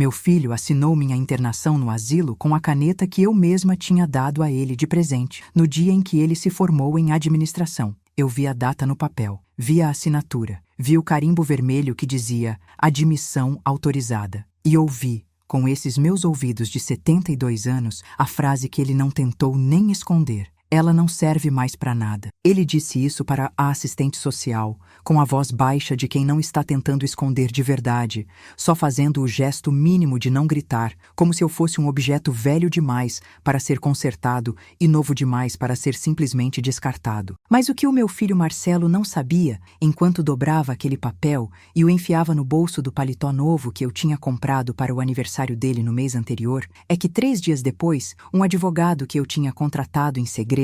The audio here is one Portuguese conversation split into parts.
Meu filho assinou minha internação no asilo com a caneta que eu mesma tinha dado a ele de presente, no dia em que ele se formou em administração. Eu vi a data no papel, vi a assinatura, vi o carimbo vermelho que dizia admissão autorizada. E ouvi, com esses meus ouvidos de 72 anos, a frase que ele não tentou nem esconder. Ela não serve mais para nada. Ele disse isso para a assistente social, com a voz baixa de quem não está tentando esconder de verdade, só fazendo o gesto mínimo de não gritar, como se eu fosse um objeto velho demais para ser consertado e novo demais para ser simplesmente descartado. Mas o que o meu filho Marcelo não sabia, enquanto dobrava aquele papel e o enfiava no bolso do paletó novo que eu tinha comprado para o aniversário dele no mês anterior, é que 3 dias depois, um advogado que eu tinha contratado em segredo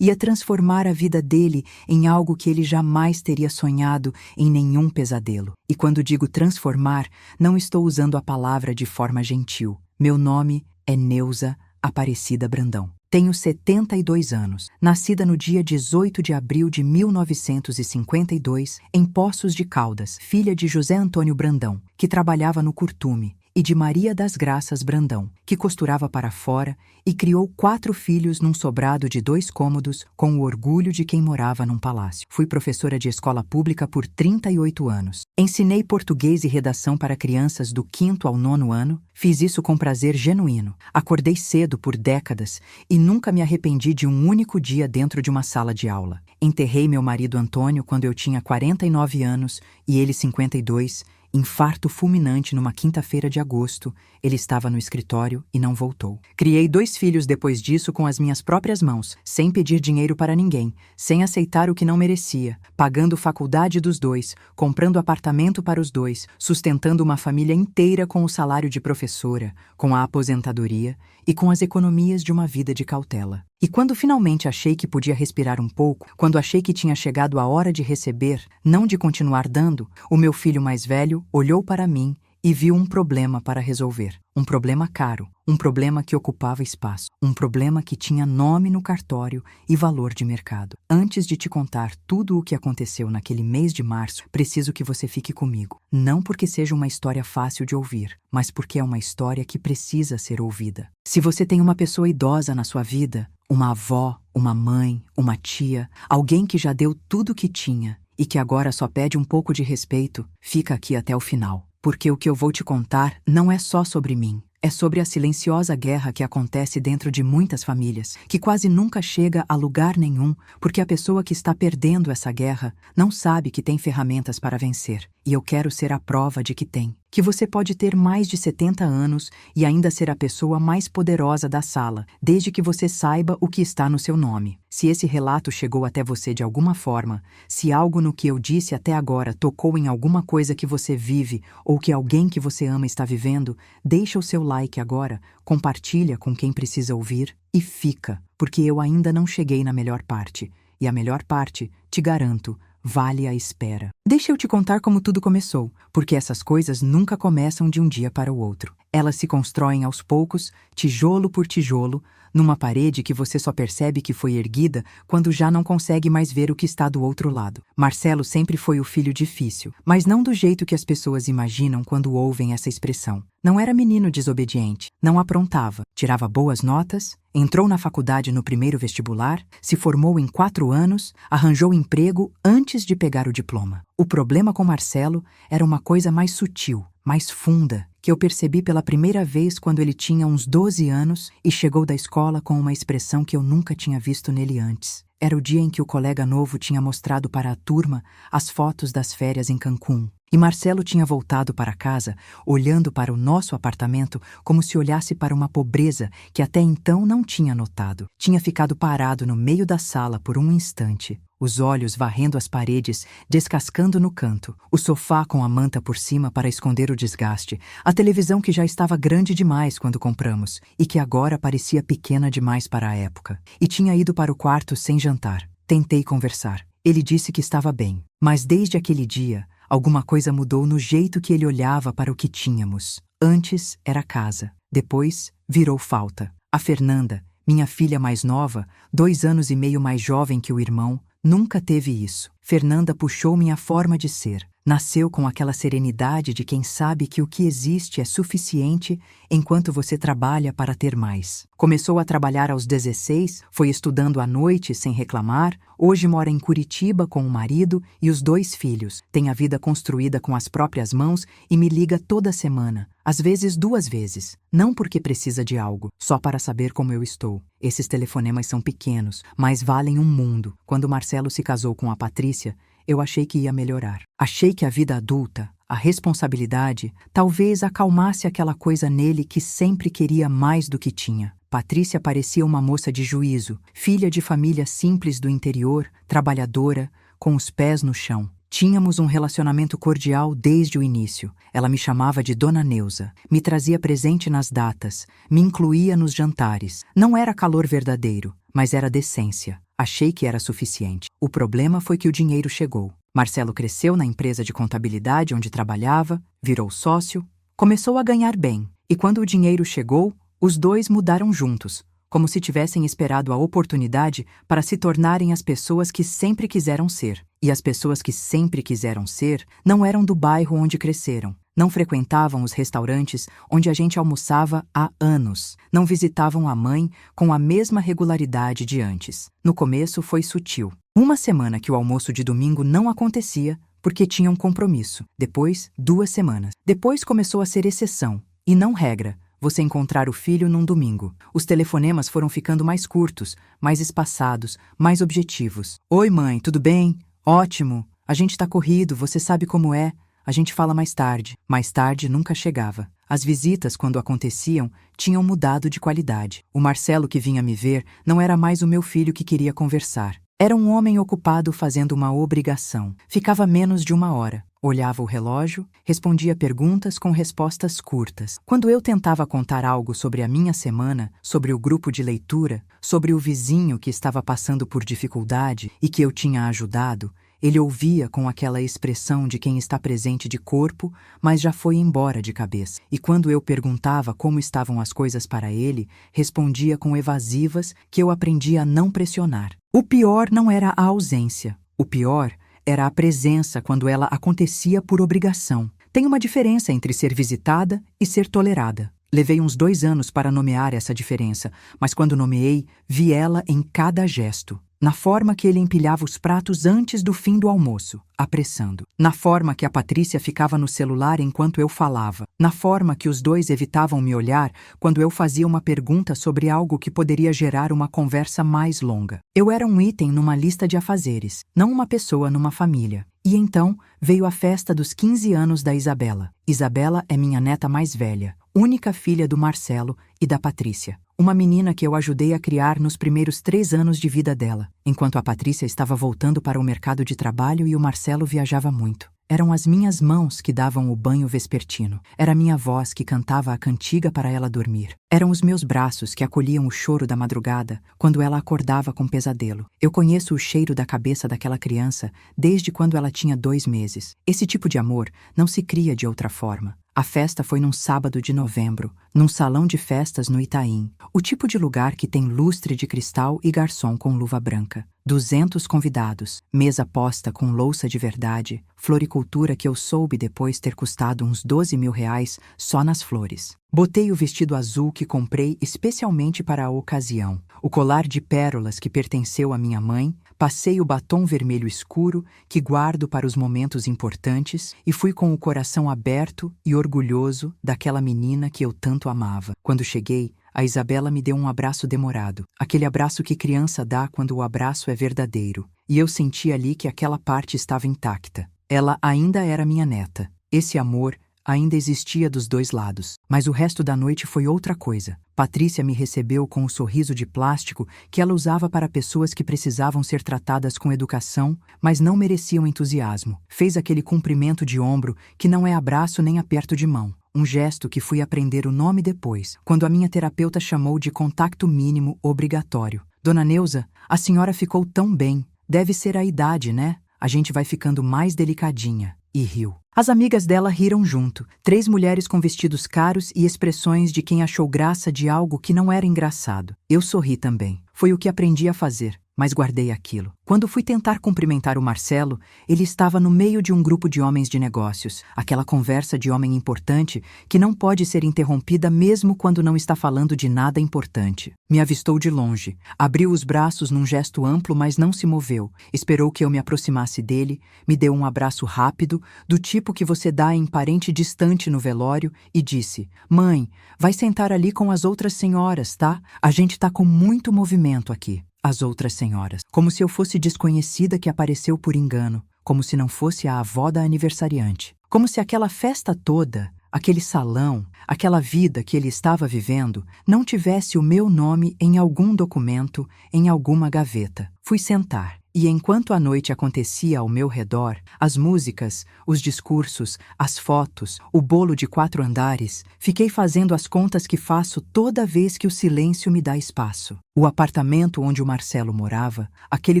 ia transformar a vida dele em algo que ele jamais teria sonhado em nenhum pesadelo. E quando digo transformar, não estou usando a palavra de forma gentil. Meu nome é Neuza Aparecida Brandão. Tenho 72 anos, nascida no dia 18 de abril de 1952, em Poços de Caldas, filha de José Antônio Brandão, que trabalhava no Curtume, e de Maria das Graças Brandão, que costurava para fora e criou 4 filhos num sobrado de 2 cômodos com o orgulho de quem morava num palácio. Fui professora de escola pública por 38 anos. Ensinei português e redação para crianças do 5º ao 9º ano. Fiz isso com prazer genuíno. Acordei cedo por décadas e nunca me arrependi de um único dia dentro de uma sala de aula. Enterrei meu marido Antônio quando eu tinha 49 anos e ele 52. Infarto fulminante numa quinta-feira de agosto, ele estava no escritório e não voltou. Criei 2 filhos depois disso com as minhas próprias mãos, sem pedir dinheiro para ninguém, sem aceitar o que não merecia, pagando faculdade dos 2, comprando apartamento para os 2, sustentando uma família inteira com o salário de professora, com a aposentadoria e com as economias de uma vida de cautela. E quando finalmente achei que podia respirar um pouco, quando achei que tinha chegado a hora de receber, não de continuar dando, o meu filho mais velho olhou para mim e viu um problema para resolver. Um problema caro, um problema que ocupava espaço, um problema que tinha nome no cartório e valor de mercado. Antes de te contar tudo o que aconteceu naquele mês de março, preciso que você fique comigo. Não porque seja uma história fácil de ouvir, mas porque é uma história que precisa ser ouvida. Se você tem uma pessoa idosa na sua vida, uma avó, uma mãe, uma tia, alguém que já deu tudo o que tinha e que agora só pede um pouco de respeito, fica aqui até o final. Porque o que eu vou te contar não é só sobre mim. É sobre a silenciosa guerra que acontece dentro de muitas famílias, que quase nunca chega a lugar nenhum, porque a pessoa que está perdendo essa guerra não sabe que tem ferramentas para vencer. E eu quero ser a prova de que tem. Que você pode ter mais de 70 anos e ainda ser a pessoa mais poderosa da sala, desde que você saiba o que está no seu nome. Se esse relato chegou até você de alguma forma, se algo no que eu disse até agora tocou em alguma coisa que você vive ou que alguém que você ama está vivendo, deixa o seu like agora, compartilha com quem precisa ouvir e fica, porque eu ainda não cheguei na melhor parte. E a melhor parte, te garanto, vale a espera. Deixa eu te contar como tudo começou, porque essas coisas nunca começam de um dia para o outro. Elas se constroem aos poucos, tijolo por tijolo, numa parede que você só percebe que foi erguida quando já não consegue mais ver o que está do outro lado. Marcelo sempre foi o filho difícil, mas não do jeito que as pessoas imaginam quando ouvem essa expressão. Não era menino desobediente, não aprontava, tirava boas notas, entrou na faculdade no primeiro vestibular, se formou em 4 anos, arranjou emprego antes de pegar o diploma. O problema com Marcelo era uma coisa mais sutil, mais funda, que eu percebi pela primeira vez quando ele tinha uns 12 anos e chegou da escola com uma expressão que eu nunca tinha visto nele antes. Era o dia em que o colega novo tinha mostrado para a turma as fotos das férias em Cancún. E Marcelo tinha voltado para casa, olhando para o nosso apartamento como se olhasse para uma pobreza que até então não tinha notado. Tinha ficado parado no meio da sala por um instante, os olhos varrendo as paredes, descascando no canto, o sofá com a manta por cima para esconder o desgaste, a televisão que já estava grande demais quando compramos e que agora parecia pequena demais para a época. E tinha ido para o quarto sem jantar. Tentei conversar. Ele disse que estava bem, mas desde aquele dia, alguma coisa mudou no jeito que ele olhava para o que tínhamos. Antes era casa, depois virou falta. A Fernanda, minha filha mais nova, 2 anos e meio mais jovem que o irmão, nunca teve isso. Fernanda puxou minha forma de ser, Nasceu com aquela serenidade de quem sabe que o que existe é suficiente enquanto você trabalha para ter mais. Começou a trabalhar aos 16, foi estudando à noite sem reclamar, hoje mora em Curitiba com o marido e os 2 filhos, tem a vida construída com as próprias mãos e me liga toda semana, às vezes 2 vezes, não porque precisa de algo, só para saber como eu estou. Esses telefonemas são pequenos, mas valem um mundo. Quando Marcelo se casou com a Patrícia, eu achei que ia melhorar. Achei que a vida adulta, a responsabilidade, talvez acalmasse aquela coisa nele que sempre queria mais do que tinha. Patrícia parecia uma moça de juízo, filha de família simples do interior, trabalhadora, com os pés no chão. Tínhamos um relacionamento cordial desde o início. Ela me chamava de Dona Neuza, me trazia presente nas datas, me incluía nos jantares. Não era calor verdadeiro, mas era decência. Achei que era suficiente. O problema foi que o dinheiro chegou. Marcelo cresceu na empresa de contabilidade onde trabalhava, virou sócio, começou a ganhar bem. E quando o dinheiro chegou, os 2 mudaram juntos, como se tivessem esperado a oportunidade para se tornarem as pessoas que sempre quiseram ser. E as pessoas que sempre quiseram ser não eram do bairro onde cresceram. Não frequentavam os restaurantes onde a gente almoçava há anos. Não visitavam a mãe com a mesma regularidade de antes. No começo foi sutil. Uma semana que o almoço de domingo não acontecia porque tinha um compromisso. Depois, 2 semanas. Depois começou a ser exceção, e não regra, você encontrar o filho num domingo. Os telefonemas foram ficando mais curtos, mais espaçados, mais objetivos. Oi, mãe, tudo bem? Ótimo. A gente tá corrido, você sabe como é. A gente fala mais tarde. Mais tarde nunca chegava. As visitas, quando aconteciam, tinham mudado de qualidade. O Marcelo que vinha me ver não era mais o meu filho que queria conversar. Era um homem ocupado fazendo uma obrigação. Ficava menos de 1 hora. Olhava o relógio, respondia perguntas com respostas curtas. Quando eu tentava contar algo sobre a minha semana, sobre o grupo de leitura, sobre o vizinho que estava passando por dificuldade e que eu tinha ajudado, ele ouvia com aquela expressão de quem está presente de corpo, mas já foi embora de cabeça. E quando eu perguntava como estavam as coisas para ele, respondia com evasivas que eu aprendi a não pressionar. O pior não era a ausência. O pior era a presença quando ela acontecia por obrigação. Tem uma diferença entre ser visitada e ser tolerada. Levei uns 2 anos para nomear essa diferença, mas quando nomeei, vi ela em cada gesto. Na forma que ele empilhava os pratos antes do fim do almoço, apressando. Na forma que a Patrícia ficava no celular enquanto eu falava. Na forma que os 2 evitavam me olhar quando eu fazia uma pergunta sobre algo que poderia gerar uma conversa mais longa. Eu era um item numa lista de afazeres, não uma pessoa numa família. E então veio a festa dos 15 anos da Isabela. Isabela é minha neta mais velha, única filha do Marcelo e da Patrícia. Uma menina que eu ajudei a criar nos primeiros 3 anos de vida dela, enquanto a Patrícia estava voltando para o mercado de trabalho e o Marcelo viajava muito. Eram as minhas mãos que davam o banho vespertino. Era a minha voz que cantava a cantiga para ela dormir. Eram os meus braços que acolhiam o choro da madrugada quando ela acordava com pesadelo. Eu conheço o cheiro da cabeça daquela criança desde quando ela tinha 2 meses. Esse tipo de amor não se cria de outra forma. A festa foi num sábado de novembro, num salão de festas no Itaim, o tipo de lugar que tem lustre de cristal e garçom com luva branca. 200 convidados, mesa posta com louça de verdade, floricultura que eu soube depois ter custado uns 12 mil reais só nas flores. Botei o vestido azul que comprei especialmente para a ocasião, o colar de pérolas que pertenceu à minha mãe, passei o batom vermelho escuro que guardo para os momentos importantes e fui com o coração aberto e orgulhoso daquela menina que eu tanto amava. Quando cheguei, a Isabela me deu um abraço demorado, aquele abraço que criança dá quando o abraço é verdadeiro, e eu senti ali que aquela parte estava intacta. Ela ainda era minha neta. Esse amor ainda existia dos 2 lados. Mas o resto da noite foi outra coisa. Patrícia me recebeu com o sorriso de plástico que ela usava para pessoas que precisavam ser tratadas com educação, mas não mereciam entusiasmo. Fez aquele cumprimento de ombro que não é abraço nem aperto de mão. Um gesto que fui aprender o nome depois, quando a minha terapeuta chamou de contato mínimo obrigatório. Dona Neuza, a senhora ficou tão bem. Deve ser a idade, né? A gente vai ficando mais delicadinha. E riu. As amigas dela riram junto. 3 mulheres com vestidos caros e expressões de quem achou graça de algo que não era engraçado. Eu sorri também. Foi o que aprendi a fazer. mas guardei aquilo. Quando fui tentar cumprimentar o Marcelo, ele estava no meio de um grupo de homens de negócios, aquela conversa de homem importante que não pode ser interrompida mesmo quando não está falando de nada importante. Me avistou de longe, abriu os braços num gesto amplo, mas não se moveu. Esperou que eu me aproximasse dele, me deu um abraço rápido, do tipo que você dá em parente distante no velório, e disse: "Mãe, vai sentar ali com as outras senhoras, tá? A gente tá com muito movimento aqui." As outras senhoras, como se eu fosse desconhecida que apareceu por engano, como se não fosse a avó da aniversariante, como se aquela festa toda, aquele salão, aquela vida que ele estava vivendo, não tivesse o meu nome em algum documento, em alguma gaveta. Fui sentar. E enquanto a noite acontecia ao meu redor, as músicas, os discursos, as fotos, o bolo de 4 andares, fiquei fazendo as contas que faço toda vez que o silêncio me dá espaço. O apartamento onde o Marcelo morava, aquele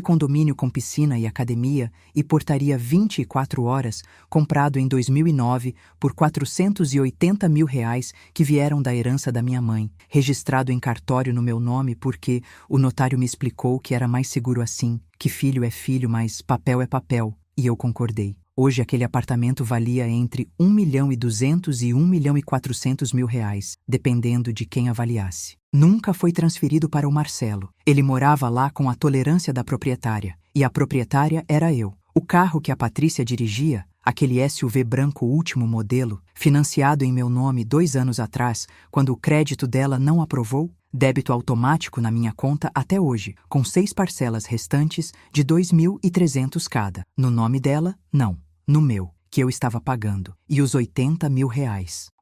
condomínio com piscina e academia e portaria 24 horas, comprado em 2009 por R$480 mil que vieram da herança da minha mãe, registrado em cartório no meu nome porque o notário me explicou que era mais seguro assim, que filho é filho, mas papel é papel, e eu concordei. Hoje aquele apartamento valia entre R$1.200.000 e R$1.400.000, dependendo de quem avaliasse. Nunca foi transferido para o Marcelo. Ele morava lá com a tolerância da proprietária, e a proprietária era eu. O carro que a Patrícia dirigia, aquele SUV branco último modelo, financiado em meu nome 2 anos atrás, quando o crédito dela não aprovou, débito automático na minha conta até hoje, com 6 parcelas restantes de R$2.300 cada. No nome dela, não. No meu, que eu estava pagando. E os R$80 mil.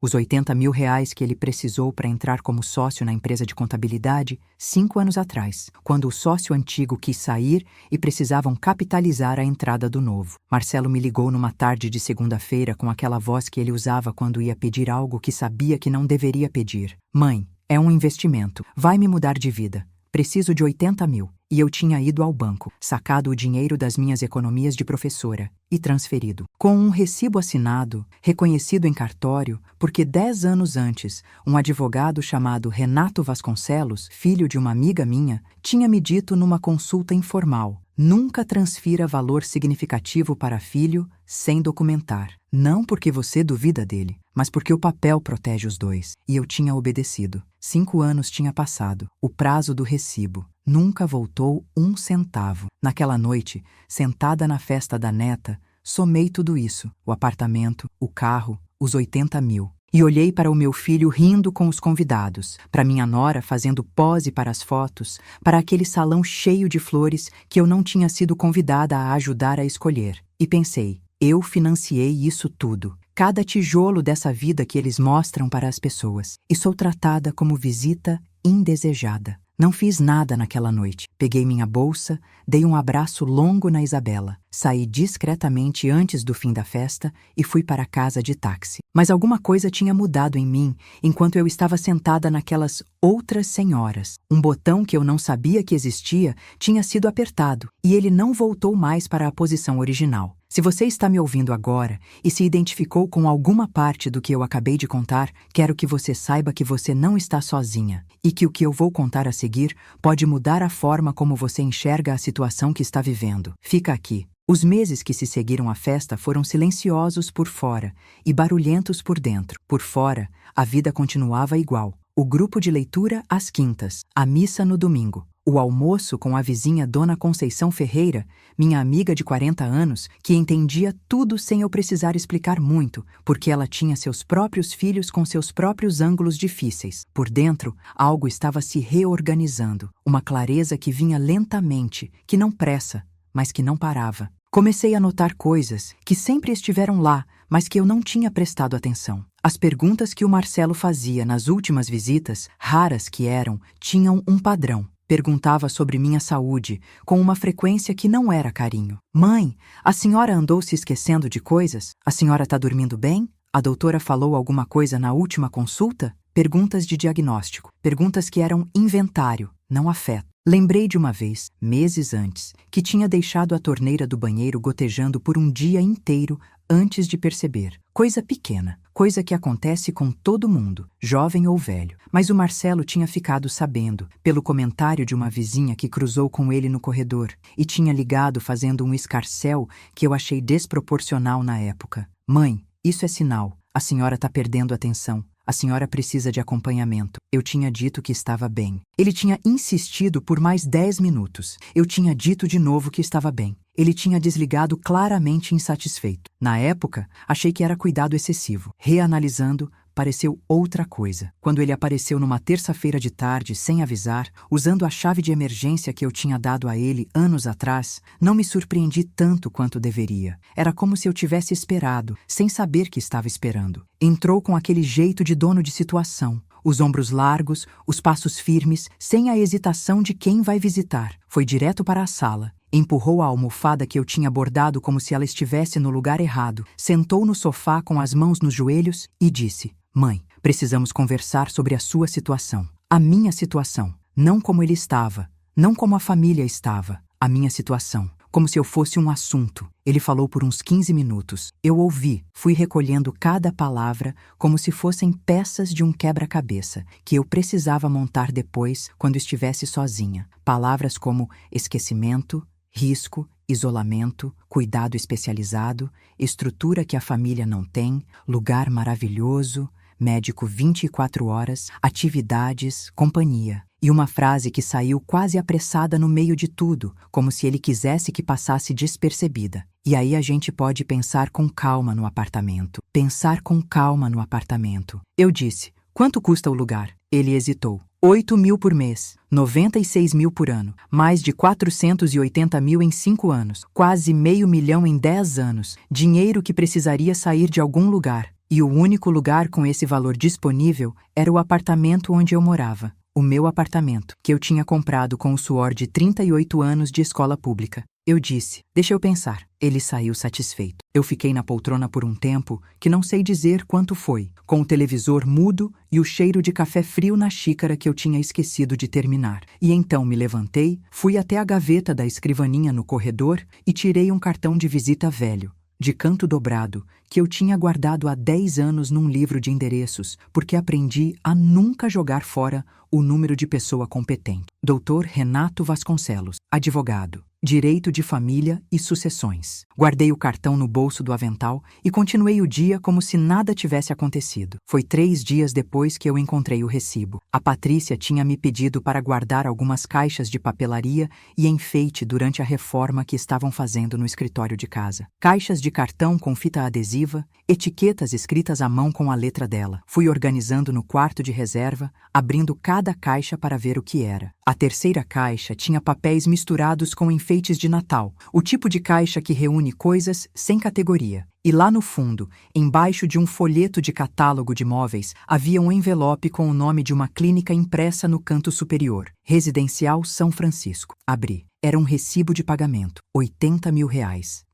Os R$80 mil que ele precisou para entrar como sócio na empresa de contabilidade 5 anos atrás, quando o sócio antigo quis sair e precisavam capitalizar a entrada do novo. Marcelo me ligou numa tarde de segunda-feira com aquela voz que ele usava quando ia pedir algo que sabia que não deveria pedir. "Mãe, é um investimento. Vai me mudar de vida. Preciso de R$80 mil." E eu tinha ido ao banco, sacado o dinheiro das minhas economias de professora e transferido. Com um recibo assinado, reconhecido em cartório, porque 10 anos antes, um advogado chamado Renato Vasconcelos, filho de uma amiga minha, tinha me dito numa consulta informal: "Nunca transfira valor significativo para filho sem documentar. Não porque você duvida dele, mas porque o papel protege os dois." E eu tinha obedecido. 5 anos tinha passado. O prazo do recibo. Nunca voltou 1 centavo. Naquela noite, sentada na festa da neta, somei tudo isso: o apartamento, o carro, os R$80 mil. E olhei para o meu filho rindo com os convidados, para minha nora fazendo pose para as fotos, para aquele salão cheio de flores que eu não tinha sido convidada a ajudar a escolher. E pensei: eu financiei isso tudo. Cada tijolo dessa vida que eles mostram para as pessoas. E sou tratada como visita indesejada. Não fiz nada naquela noite. Peguei minha bolsa, dei um abraço longo na Isabela, saí discretamente antes do fim da festa e fui para casa de táxi. Mas alguma coisa tinha mudado em mim enquanto eu estava sentada naquelas outras senhoras. Um botão que eu não sabia que existia tinha sido apertado e ele não voltou mais para a posição original. Se você está me ouvindo agora e se identificou com alguma parte do que eu acabei de contar, quero que você saiba que você não está sozinha e que o que eu vou contar a seguir pode mudar a forma como você enxerga a situação que está vivendo. Fica aqui. Os meses que se seguiram à festa foram silenciosos por fora e barulhentos por dentro. Por fora, a vida continuava igual. O grupo de leitura às quintas, a missa no domingo. O almoço com a vizinha Dona Conceição Ferreira, minha amiga de 40 anos, que entendia tudo sem eu precisar explicar muito, porque ela tinha seus próprios filhos com seus próprios ângulos difíceis. Por dentro, algo estava se reorganizando, uma clareza que vinha lentamente, que não pressa, mas que não parava. Comecei a notar coisas que sempre estiveram lá, mas que eu não tinha prestado atenção. As perguntas que o Marcelo fazia nas últimas visitas, raras que eram, tinham um padrão. Perguntava sobre minha saúde, com uma frequência que não era carinho. "Mãe, a senhora andou se esquecendo de coisas? A senhora está dormindo bem? A doutora falou alguma coisa na última consulta?" Perguntas de diagnóstico. Perguntas que eram inventário, não afeto. Lembrei de uma vez, meses antes, que tinha deixado a torneira do banheiro gotejando por um dia inteiro antes de perceber. Coisa pequena, coisa que acontece com todo mundo, jovem ou velho. Mas o Marcelo tinha ficado sabendo, pelo comentário de uma vizinha que cruzou com ele no corredor, e tinha ligado fazendo um escarcéu que eu achei desproporcional na época. Mãe, isso é sinal. A senhora está perdendo atenção. A senhora precisa de acompanhamento. Eu tinha dito que estava bem. Ele tinha insistido por mais 10 minutos. Eu tinha dito de novo que estava bem. Ele tinha desligado claramente insatisfeito. Na época, achei que era cuidado excessivo. Reanalisando, pareceu outra coisa. Quando ele apareceu numa terça-feira de tarde, sem avisar, usando a chave de emergência que eu tinha dado a ele anos atrás, não me surpreendi tanto quanto deveria. Era como se eu tivesse esperado, sem saber que estava esperando. Entrou com aquele jeito de dono de situação. Os ombros largos, os passos firmes, sem a hesitação de quem vai visitar. Foi direto para a sala. Empurrou a almofada que eu tinha bordado como se ela estivesse no lugar errado, sentou no sofá com as mãos nos joelhos e disse: Mãe, precisamos conversar sobre a sua situação. A minha situação. Não como ele estava. Não como a família estava. A minha situação. Como se eu fosse um assunto. Ele falou por uns 15 minutos. Eu ouvi. Fui recolhendo cada palavra como se fossem peças de um quebra-cabeça que eu precisava montar depois quando estivesse sozinha. Palavras como esquecimento, risco, isolamento, cuidado especializado, estrutura que a família não tem, lugar maravilhoso, médico 24 horas, atividades, companhia. E uma frase que saiu quase apressada no meio de tudo, como se ele quisesse que passasse despercebida. E aí a gente pode pensar com calma no apartamento. Pensar com calma no apartamento. Eu disse: quanto custa o lugar? Ele hesitou. 8 mil por mês, 96 mil por ano, mais de 480 mil em 5 anos, quase $500 mil em 10 anos, dinheiro que precisaria sair de algum lugar. E o único lugar com esse valor disponível era o apartamento onde eu morava. O meu apartamento, que eu tinha comprado com o suor de 38 anos de escola pública. Eu disse: deixa eu pensar. Ele saiu satisfeito. Eu fiquei na poltrona por um tempo que não sei dizer quanto foi, com o televisor mudo e o cheiro de café frio na xícara que eu tinha esquecido de terminar. E então me levantei, fui até a gaveta da escrivaninha no corredor e tirei um cartão de visita velho, de canto dobrado, que eu tinha guardado há 10 anos num livro de endereços, porque aprendi a nunca jogar fora o número de pessoa competente. Dr. Renato Vasconcelos, advogado. Direito de família e sucessões. Guardei o cartão no bolso do avental e continuei o dia como se nada tivesse acontecido. Foi 3 dias depois que eu encontrei o recibo. A Patrícia tinha me pedido para guardar algumas caixas de papelaria e enfeite durante a reforma que estavam fazendo no escritório de casa. Caixas de cartão com fita adesiva, etiquetas escritas à mão com a letra dela. Fui organizando no quarto de reserva, abrindo cada caixa para ver o que era. A terceira caixa tinha papéis misturados com enfeites de Natal, o tipo de caixa que reúne coisas sem categoria. E lá no fundo, embaixo de um folheto de catálogo de móveis, havia um envelope com o nome de uma clínica impressa no canto superior. Residencial São Francisco. Abri. Era um recibo de pagamento, R$80 mil.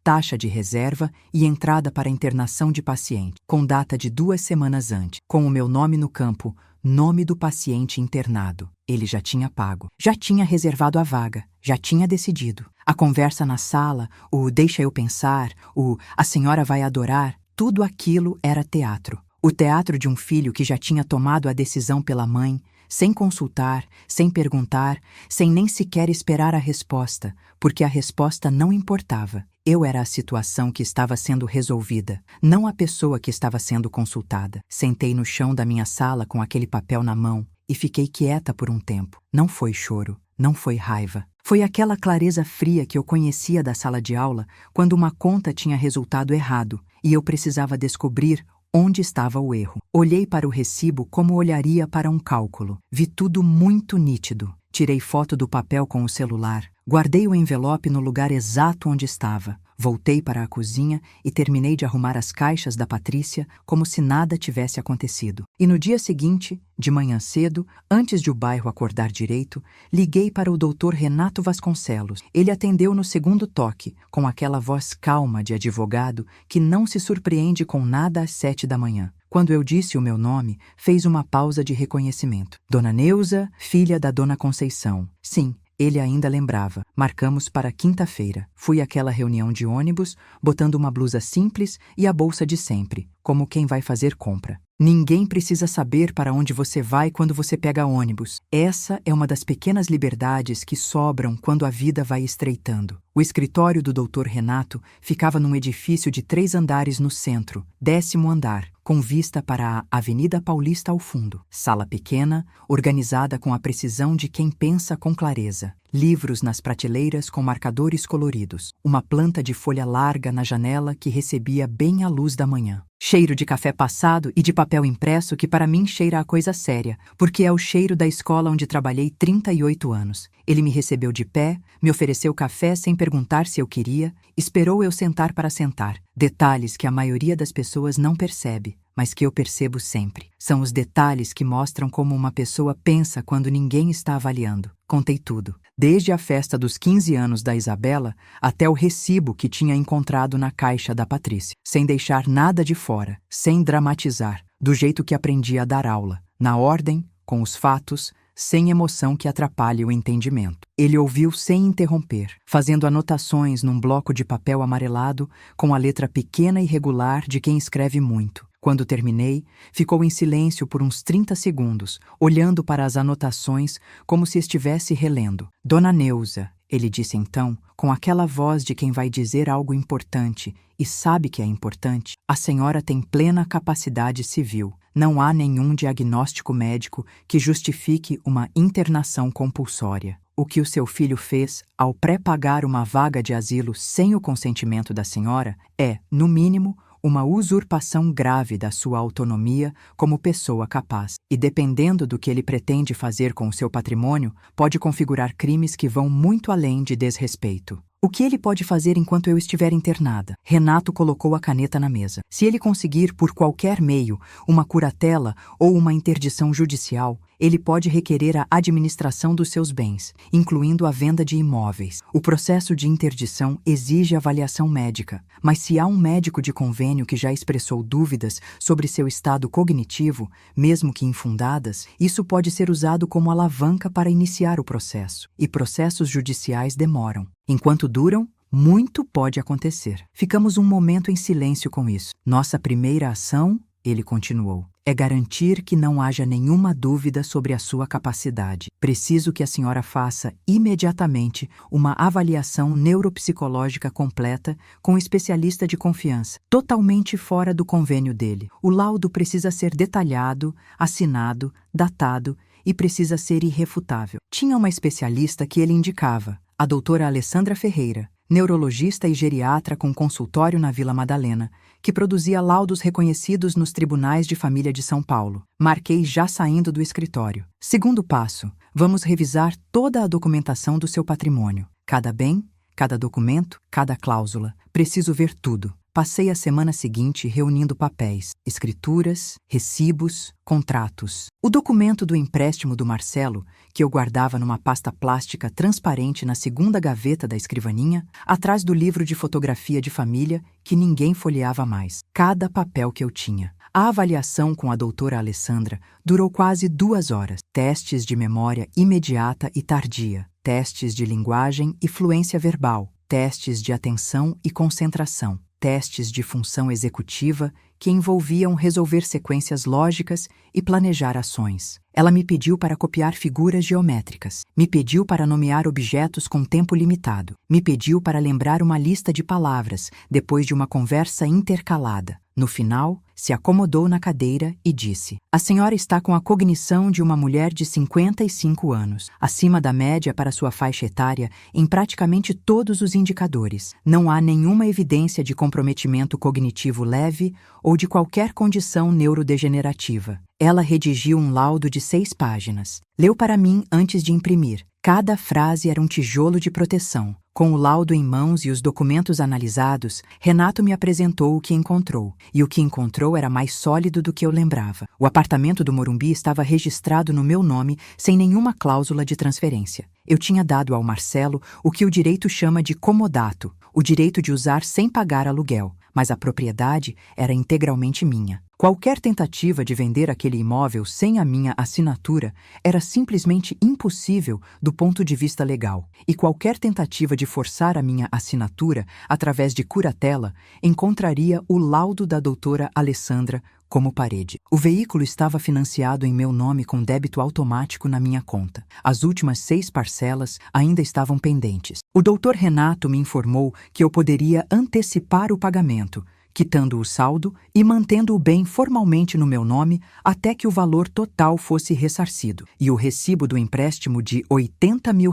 Taxa de reserva e entrada para internação de paciente, com data de 2 semanas antes, com o meu nome no campo, nome do paciente internado. Ele já tinha pago, já tinha reservado a vaga, já tinha decidido. A conversa na sala, o deixa eu pensar, o a senhora vai adorar, tudo aquilo era teatro. O teatro de um filho que já tinha tomado a decisão pela mãe, sem consultar, sem perguntar, sem nem sequer esperar a resposta, porque a resposta não importava. Eu era a situação que estava sendo resolvida, não a pessoa que estava sendo consultada. Sentei no chão da minha sala com aquele papel na mão e fiquei quieta por um tempo. Não foi choro, não foi raiva. Foi aquela clareza fria que eu conhecia da sala de aula quando uma conta tinha resultado errado e eu precisava descobrir onde estava o erro. Olhei para o recibo como olharia para um cálculo. Vi tudo muito nítido. Tirei foto do papel com o celular. Guardei o envelope no lugar exato onde estava. Voltei para a cozinha e terminei de arrumar as caixas da Patrícia como se nada tivesse acontecido. E no dia seguinte, de manhã cedo, antes de o bairro acordar direito, liguei para o Dr. Renato Vasconcelos. Ele atendeu no segundo toque, com aquela voz calma de advogado que não se surpreende com nada às 7 da manhã. Quando eu disse o meu nome, fez uma pausa de reconhecimento. Dona Neuza, filha da Dona Conceição. Sim, Ele ainda lembrava. Marcamos para quinta-feira. Fui àquela reunião de ônibus, botando uma blusa simples e a bolsa de sempre, como quem vai fazer compra. Ninguém precisa saber para onde você vai quando você pega ônibus. Essa é uma das pequenas liberdades que sobram quando a vida vai estreitando. O escritório do Dr. Renato ficava num edifício de 3 andares no centro, 10º andar, com vista para a Avenida Paulista ao fundo. Sala pequena, organizada com a precisão de quem pensa com clareza. Livros nas prateleiras com marcadores coloridos. Uma planta de folha larga na janela que recebia bem a luz da manhã. Cheiro de café passado e de papel impresso que para mim cheira a coisa séria, porque é o cheiro da escola onde trabalhei 38 anos. Ele me recebeu de pé, me ofereceu café sem perguntar se eu queria, esperou eu sentar para sentar. Detalhes que a maioria das pessoas não percebe, mas que eu percebo sempre. São os detalhes que mostram como uma pessoa pensa quando ninguém está avaliando. Contei tudo, desde a festa dos 15 anos da Isabela até o recibo que tinha encontrado na caixa da Patrícia, sem deixar nada de fora, sem dramatizar, do jeito que aprendi a dar aula, na ordem, com os fatos, sem emoção que atrapalhe o entendimento. Ele ouviu sem interromper, fazendo anotações num bloco de papel amarelado com a letra pequena e regular de quem escreve muito. Quando terminei, ficou em silêncio por uns 30 segundos, olhando para as anotações como se estivesse relendo. Dona Neuza, ele disse então, com aquela voz de quem vai dizer algo importante e sabe que é importante, a senhora tem plena capacidade civil. Não há nenhum diagnóstico médico que justifique uma internação compulsória. O que o seu filho fez ao pré-pagar uma vaga de asilo sem o consentimento da senhora é, no mínimo, uma usurpação grave da sua autonomia como pessoa capaz. E dependendo do que ele pretende fazer com o seu patrimônio, pode configurar crimes que vão muito além de desrespeito. O que ele pode fazer enquanto eu estiver internada? Renato colocou a caneta na mesa. Se ele conseguir, por qualquer meio, uma curatela ou uma interdição judicial, ele pode requerer a administração dos seus bens, incluindo a venda de imóveis. O processo de interdição exige avaliação médica, mas se há um médico de convênio que já expressou dúvidas sobre seu estado cognitivo, mesmo que infundadas, isso pode ser usado como alavanca para iniciar o processo. E processos judiciais demoram. Enquanto duram, muito pode acontecer. Ficamos um momento em silêncio com isso. Nossa primeira ação, ele continuou, é garantir que não haja nenhuma dúvida sobre a sua capacidade. Preciso que a senhora faça imediatamente uma avaliação neuropsicológica completa com um especialista de confiança, totalmente fora do convênio dele. O laudo precisa ser detalhado, assinado, datado e precisa ser irrefutável. Tinha uma especialista que ele indicava, a doutora Alessandra Ferreira, neurologista e geriatra com consultório na Vila Madalena, que produzia laudos reconhecidos nos tribunais de família de São Paulo. Marquei já saindo do escritório. Segundo passo, vamos revisar toda a documentação do seu patrimônio. Cada bem, cada documento, cada cláusula. Preciso ver tudo. Passei a semana seguinte reunindo papéis, escrituras, recibos, contratos. O documento do empréstimo do Marcelo, que eu guardava numa pasta plástica transparente na segunda gaveta da escrivaninha, atrás do livro de fotografia de família que ninguém folheava mais. Cada papel que eu tinha. A avaliação com a doutora Alessandra durou quase 2 horas. Testes de memória imediata e tardia. Testes de linguagem e fluência verbal. Testes de atenção e concentração. Testes de função executiva que envolviam resolver sequências lógicas e planejar ações. Ela me pediu para copiar figuras geométricas. Me pediu para nomear objetos com tempo limitado. Me pediu para lembrar uma lista de palavras depois de uma conversa intercalada. No final, se acomodou na cadeira e disse: "A senhora está com a cognição de uma mulher de 55 anos, acima da média para sua faixa etária em praticamente todos os indicadores. Não há nenhuma evidência de comprometimento cognitivo leve ou de qualquer condição neurodegenerativa." Ela redigiu um laudo de 6 páginas. Leu para mim antes de imprimir. Cada frase era um tijolo de proteção. Com o laudo em mãos e os documentos analisados, Renato me apresentou o que encontrou. E o que encontrou era mais sólido do que eu lembrava. O apartamento do Morumbi estava registrado no meu nome sem nenhuma cláusula de transferência. Eu tinha dado ao Marcelo o que o direito chama de comodato, o direito de usar sem pagar aluguel, mas a propriedade era integralmente minha. Qualquer tentativa de vender aquele imóvel sem a minha assinatura era simplesmente impossível do ponto de vista legal, e qualquer tentativa de forçar a minha assinatura através de curatela encontraria o laudo da doutora Alessandra como parede. O veículo estava financiado em meu nome com débito automático na minha conta. As últimas 6 parcelas ainda estavam pendentes. O doutor Renato me informou que eu poderia antecipar o pagamento, quitando o saldo e mantendo o bem formalmente no meu nome até que o valor total fosse ressarcido, e o recibo do empréstimo de R$ 80 mil.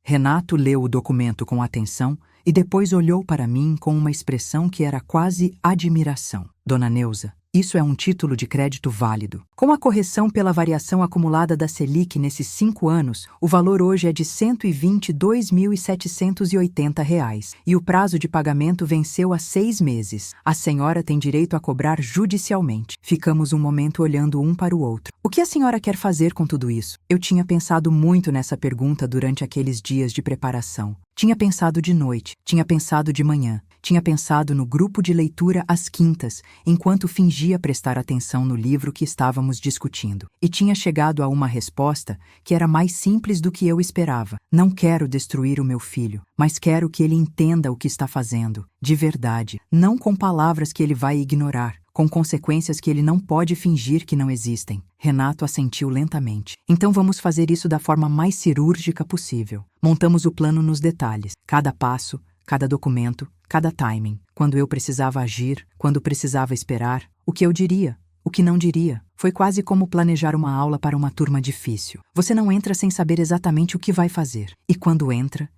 Renato leu o documento com atenção e depois olhou para mim com uma expressão que era quase admiração. Dona Neuza, isso é um título de crédito válido. Com a correção pela variação acumulada da Selic nesses 5 anos, o valor hoje é de R$ 122.780 e o prazo de pagamento venceu há 6 meses. A senhora tem direito a cobrar judicialmente. Ficamos um momento olhando um para o outro. O que a senhora quer fazer com tudo isso? Eu tinha pensado muito nessa pergunta durante aqueles dias de preparação. Tinha pensado de noite, tinha pensado de manhã, tinha pensado no grupo de leitura às quintas, enquanto fingia prestar atenção no livro que estávamos discutindo. E tinha chegado a uma resposta que era mais simples do que eu esperava. Não quero destruir o meu filho, mas quero que ele entenda o que está fazendo, de verdade, não com palavras que ele vai ignorar, com consequências que ele não pode fingir que não existem. Renato assentiu lentamente. Então vamos fazer isso da forma mais cirúrgica possível. Montamos o plano nos detalhes, cada passo, cada documento, cada timing, quando eu precisava agir, quando precisava esperar, o que eu diria, o que não diria. Foi quase como planejar uma aula para uma turma difícil. Você não entra sem saber exatamente o que vai fazer. E quando entra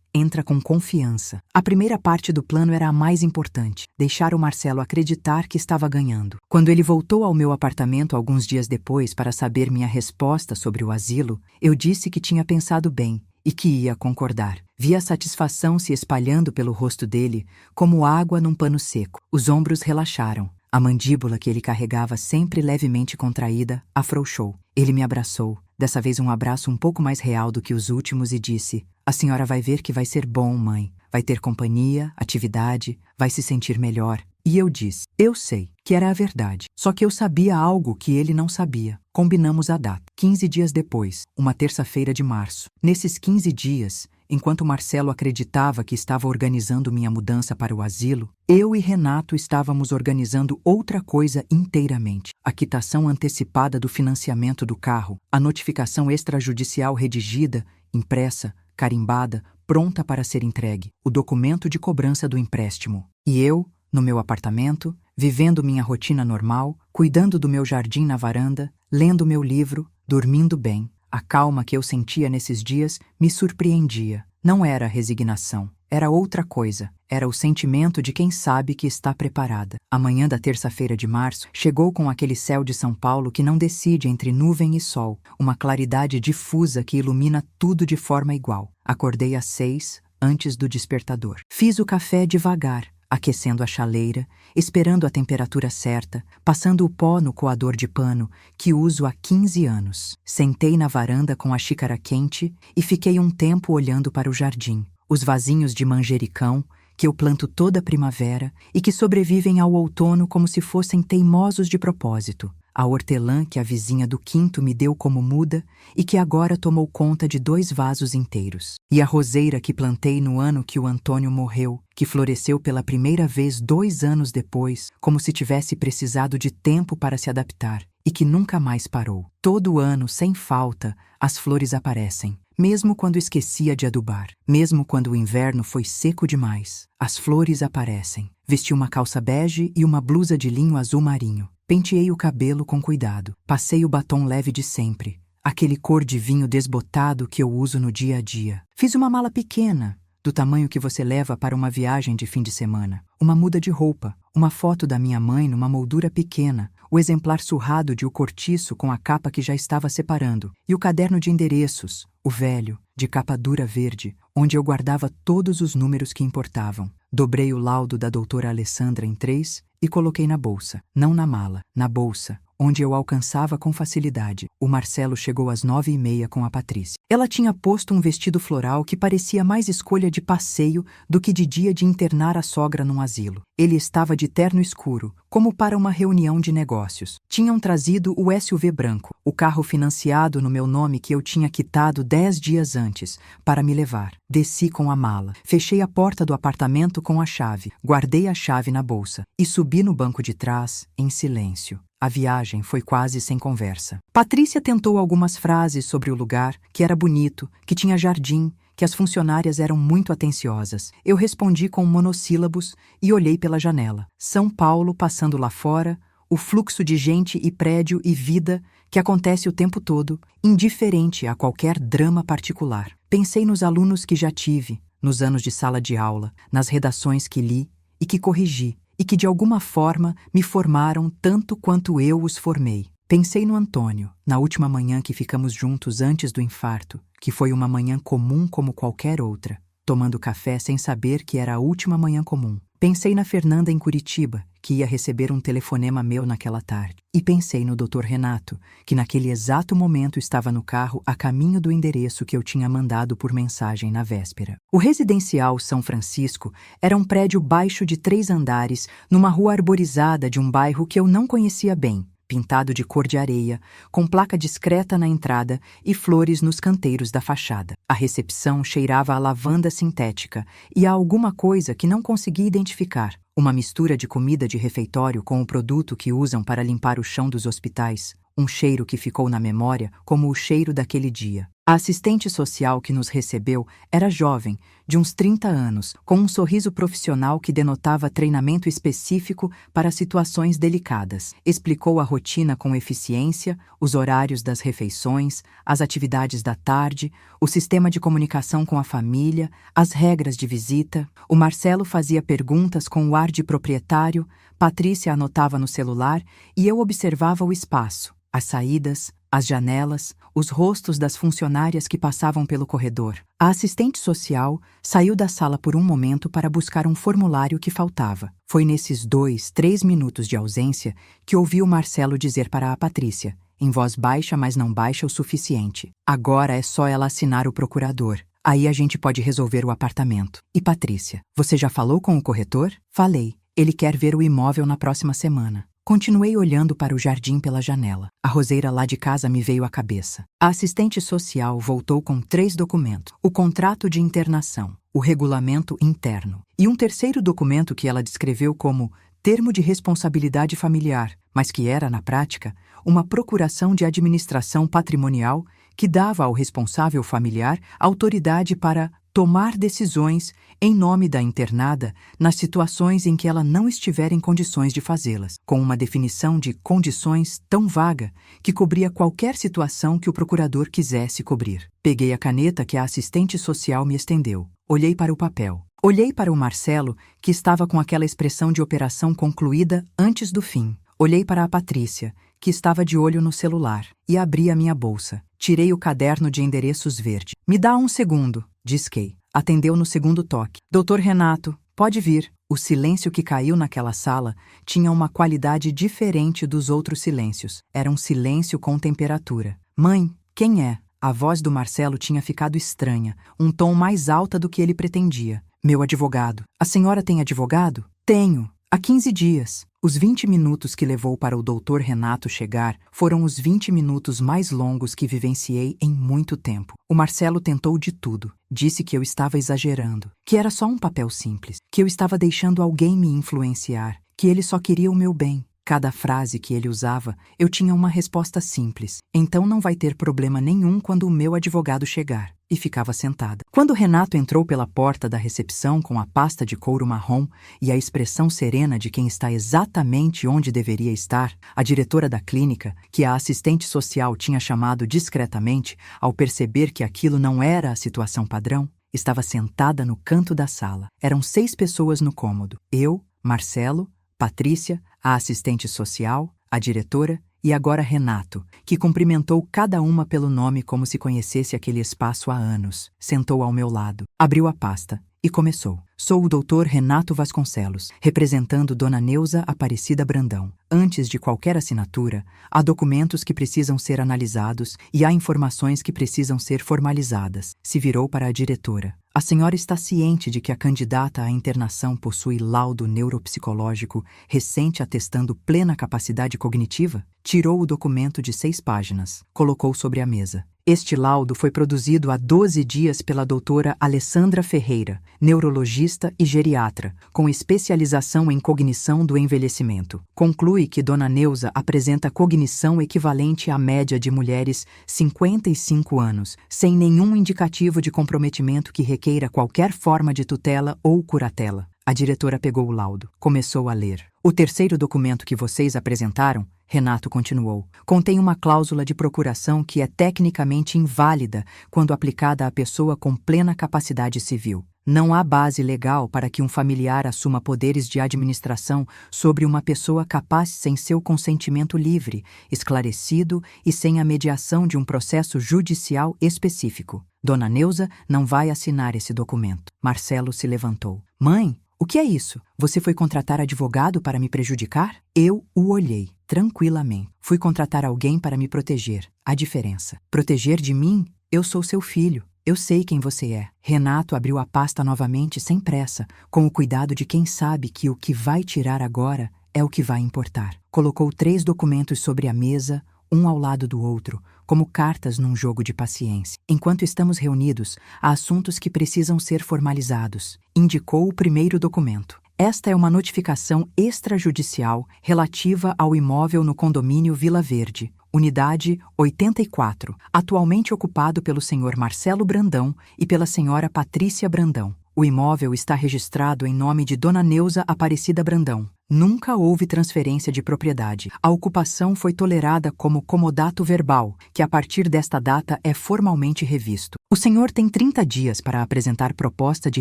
com confiança. A primeira parte do plano era a mais importante, deixar o Marcelo acreditar que estava ganhando. Quando ele voltou ao meu apartamento alguns dias depois para saber minha resposta sobre o asilo, eu disse que tinha pensado bem e que ia concordar. Vi a satisfação se espalhando pelo rosto dele, como água num pano seco. Os ombros relaxaram. A mandíbula que ele carregava sempre levemente contraída afrouxou. Ele me abraçou, dessa vez um abraço um pouco mais real do que os últimos, e disse: "A senhora vai ver que vai ser bom, mãe. Vai ter companhia, atividade, vai se sentir melhor." E eu disse: eu sei, que era a verdade. Só que eu sabia algo que ele não sabia. Combinamos a data. 15 dias depois, uma terça-feira de março. Nesses 15 dias, enquanto Marcelo acreditava que estava organizando minha mudança para o asilo, eu e Renato estávamos organizando outra coisa inteiramente. A quitação antecipada do financiamento do carro, a notificação extrajudicial redigida, impressa, carimbada, pronta para ser entregue, o documento de cobrança do empréstimo. E eu, no meu apartamento, vivendo minha rotina normal, cuidando do meu jardim na varanda, lendo meu livro, dormindo bem. A calma que eu sentia nesses dias me surpreendia. Não era resignação, era outra coisa. Era o sentimento de quem sabe que está preparada. A manhã da terça-feira de março chegou com aquele céu de São Paulo que não decide entre nuvem e sol, uma claridade difusa que ilumina tudo de forma igual. Acordei às 6, antes do despertador. Fiz o café devagar, aquecendo a chaleira, esperando a temperatura certa, passando o pó no coador de pano, que uso há 15 anos. Sentei na varanda com a xícara quente e fiquei um tempo olhando para o jardim. Os vasinhos de manjericão, que eu planto toda primavera e que sobrevivem ao outono como se fossem teimosos de propósito. A hortelã que a vizinha do quinto me deu como muda e que agora tomou conta de 2 vasos inteiros. E a roseira que plantei no ano que o Antônio morreu, que floresceu pela primeira vez 2 anos depois, como se tivesse precisado de tempo para se adaptar, e que nunca mais parou. Todo ano, sem falta, as flores aparecem. Mesmo quando esquecia de adubar, mesmo quando o inverno foi seco demais, as flores aparecem. Vesti uma calça bege e uma blusa de linho azul marinho. Penteei o cabelo com cuidado. Passei o batom leve de sempre, aquele cor de vinho desbotado que eu uso no dia a dia. Fiz uma mala pequena, do tamanho que você leva para uma viagem de fim de semana. Uma muda de roupa, uma foto da minha mãe numa moldura pequena, o exemplar surrado de O Cortiço com a capa que já estava separando, e o caderno de endereços, o velho, de capa dura verde, onde eu guardava todos os números que importavam. Dobrei o laudo da doutora Alessandra em 3 e e coloquei na bolsa. Não na mala, na bolsa, onde eu alcançava com facilidade. O Marcelo chegou às 9h30 com a Patrícia. Ela tinha posto um vestido floral que parecia mais escolha de passeio do que de dia de internar a sogra num asilo. Ele estava de terno escuro, como para uma reunião de negócios. Tinham trazido o SUV branco, o carro financiado no meu nome que eu tinha quitado 10 dias antes, para me levar. Desci com a mala, fechei a porta do apartamento com a chave, guardei a chave na bolsa e subi no banco de trás, em silêncio. A viagem foi quase sem conversa. Patrícia tentou algumas frases sobre o lugar, que era bonito, que tinha jardim, que as funcionárias eram muito atenciosas. Eu respondi com monossílabos e olhei pela janela. São Paulo passando lá fora, o fluxo de gente e prédio e vida que acontece o tempo todo, indiferente a qualquer drama particular. Pensei nos alunos que já tive, nos anos de sala de aula, nas redações que li e que corrigi, e que de alguma forma me formaram tanto quanto eu os formei. Pensei no Antônio, na última manhã que ficamos juntos antes do infarto, que foi uma manhã comum como qualquer outra, tomando café sem saber que era a última manhã comum. Pensei na Fernanda em Curitiba, que ia receber um telefonema meu naquela tarde. E pensei no Dr. Renato, que naquele exato momento estava no carro a caminho do endereço que eu tinha mandado por mensagem na véspera. O residencial São Francisco era um prédio baixo de 3 andares, numa rua arborizada de um bairro que eu não conhecia bem, pintado de cor de areia, com placa discreta na entrada e flores nos canteiros da fachada. A recepção cheirava a lavanda sintética e a alguma coisa que não consegui identificar. Uma mistura de comida de refeitório com o produto que usam para limpar o chão dos hospitais. Um cheiro que ficou na memória como o cheiro daquele dia. A assistente social que nos recebeu era jovem, de uns 30 anos, com um sorriso profissional que denotava treinamento específico para situações delicadas. Explicou a rotina com eficiência, os horários das refeições, as atividades da tarde, o sistema de comunicação com a família, as regras de visita. O Marcelo fazia perguntas com o ar de proprietário, Patrícia anotava no celular e eu observava o espaço, as saídas, as janelas, os rostos das funcionárias que passavam pelo corredor. A assistente social saiu da sala por um momento para buscar um formulário que faltava. Foi nesses 2, 3 minutos de ausência que ouvi o Marcelo dizer para a Patrícia, em voz baixa, mas não baixa o suficiente: agora é só ela assinar o procurador. Aí a gente pode resolver o apartamento. E Patrícia, você já falou com o corretor? Falei. Ele quer ver o imóvel na próxima semana. Continuei olhando para o jardim pela janela. A roseira lá de casa me veio à cabeça. A assistente social voltou com 3 documentos. O contrato de internação, o regulamento interno e um terceiro documento que ela descreveu como termo de responsabilidade familiar, mas que era, na prática, uma procuração de administração patrimonial que dava ao responsável familiar autoridade para tomar decisões em nome da internada nas situações em que ela não estiver em condições de fazê-las, com uma definição de condições tão vaga que cobria qualquer situação que o procurador quisesse cobrir. Peguei a caneta que a assistente social me estendeu. Olhei para o papel. Olhei para o Marcelo, que estava com aquela expressão de operação concluída antes do fim. Olhei para a Patrícia, que estava de olho no celular, e abri a minha bolsa. Tirei o caderno de endereços verde. Me dá um segundo, disquei. Atendeu no segundo toque. Doutor Renato, pode vir. O silêncio que caiu naquela sala tinha uma qualidade diferente dos outros silêncios. Era um silêncio com temperatura. Mãe, quem é? A voz do Marcelo tinha ficado estranha, um tom mais alta do que ele pretendia. Meu advogado. A senhora tem advogado? Tenho. Há 15 dias. Os 20 minutos que levou para o doutor Renato chegar foram os 20 minutos mais longos que vivenciei em muito tempo. O Marcelo tentou de tudo. Disse que eu estava exagerando, que era só um papel simples, que eu estava deixando alguém me influenciar, que ele só queria o meu bem. Cada frase que ele usava, eu tinha uma resposta simples. Então não vai ter problema nenhum quando o meu advogado chegar. E ficava sentada. Quando Renato entrou pela porta da recepção com a pasta de couro marrom e a expressão serena de quem está exatamente onde deveria estar, a diretora da clínica, que a assistente social tinha chamado discretamente ao perceber que aquilo não era a situação padrão, estava sentada no canto da sala. Eram 6 pessoas no cômodo. Eu, Marcelo, Patrícia, a assistente social, a diretora e agora Renato, que cumprimentou cada uma pelo nome como se conhecesse aquele espaço há anos. Sentou ao meu lado, abriu a pasta e começou. Sou o Dr. Renato Vasconcelos, representando Dona Neuza Aparecida Brandão. Antes de qualquer assinatura, há documentos que precisam ser analisados e há informações que precisam ser formalizadas. Se virou para a diretora. A senhora está ciente de que a candidata à internação possui laudo neuropsicológico recente atestando plena capacidade cognitiva? Tirou o documento de 6 páginas, colocou sobre a mesa. Este laudo foi produzido há 12 dias pela doutora Alessandra Ferreira, neurologista e geriatra, com especialização em cognição do envelhecimento. Conclui que Dona Neuza apresenta cognição equivalente à média de mulheres 55 anos, sem nenhum indicativo de comprometimento que requeira qualquer forma de tutela ou curatela. A diretora pegou o laudo, começou a ler. O terceiro documento que vocês apresentaram, Renato continuou, contém uma cláusula de procuração que é tecnicamente inválida quando aplicada à pessoa com plena capacidade civil. Não há base legal para que um familiar assuma poderes de administração sobre uma pessoa capaz sem seu consentimento livre, esclarecido e sem a mediação de um processo judicial específico. Dona Neuza não vai assinar esse documento. Marcelo se levantou. Mãe, o que é isso? Você foi contratar advogado para me prejudicar? Eu o olhei, tranquilamente. Fui contratar alguém para me proteger. A diferença. Proteger de mim? Eu sou seu filho. Eu sei quem você é. Renato abriu a pasta novamente sem pressa, com o cuidado de quem sabe que o que vai tirar agora é o que vai importar. Colocou 3 documentos sobre a mesa, um ao lado do outro, como cartas num jogo de paciência. Enquanto estamos reunidos, há assuntos que precisam ser formalizados. Indicou o primeiro documento. Esta é uma notificação extrajudicial relativa ao imóvel no condomínio Vila Verde, unidade 84, atualmente ocupado pelo senhor Marcelo Brandão e pela senhora Patrícia Brandão. O imóvel está registrado em nome de Dona Neuza Aparecida Brandão. Nunca houve transferência de propriedade. A ocupação foi tolerada como comodato verbal, que a partir desta data é formalmente revisto. O senhor tem 30 dias para apresentar proposta de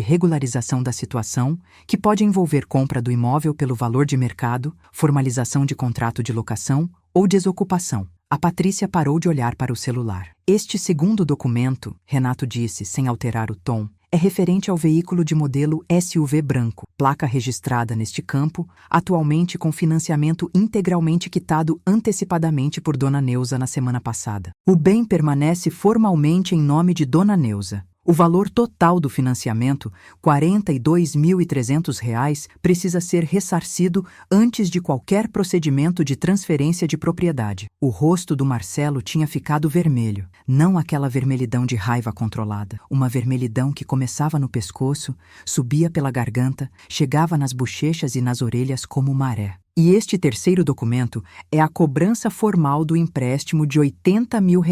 regularização da situação, que pode envolver compra do imóvel pelo valor de mercado, formalização de contrato de locação ou desocupação. A Patrícia parou de olhar para o celular. Este segundo documento, Renato disse, sem alterar o tom, é referente ao veículo de modelo SUV branco, placa registrada neste campo, atualmente com financiamento integralmente quitado antecipadamente por Dona Neuza na semana passada. O bem permanece formalmente em nome de Dona Neuza. O valor total do financiamento, R$ 42.300, precisa ser ressarcido antes de qualquer procedimento de transferência de propriedade. O rosto do Marcelo tinha ficado vermelho, não aquela vermelhidão de raiva controlada, uma vermelhidão que começava no pescoço, subia pela garganta, chegava nas bochechas e nas orelhas como maré. E este terceiro documento é a cobrança formal do empréstimo de R$ 80 mil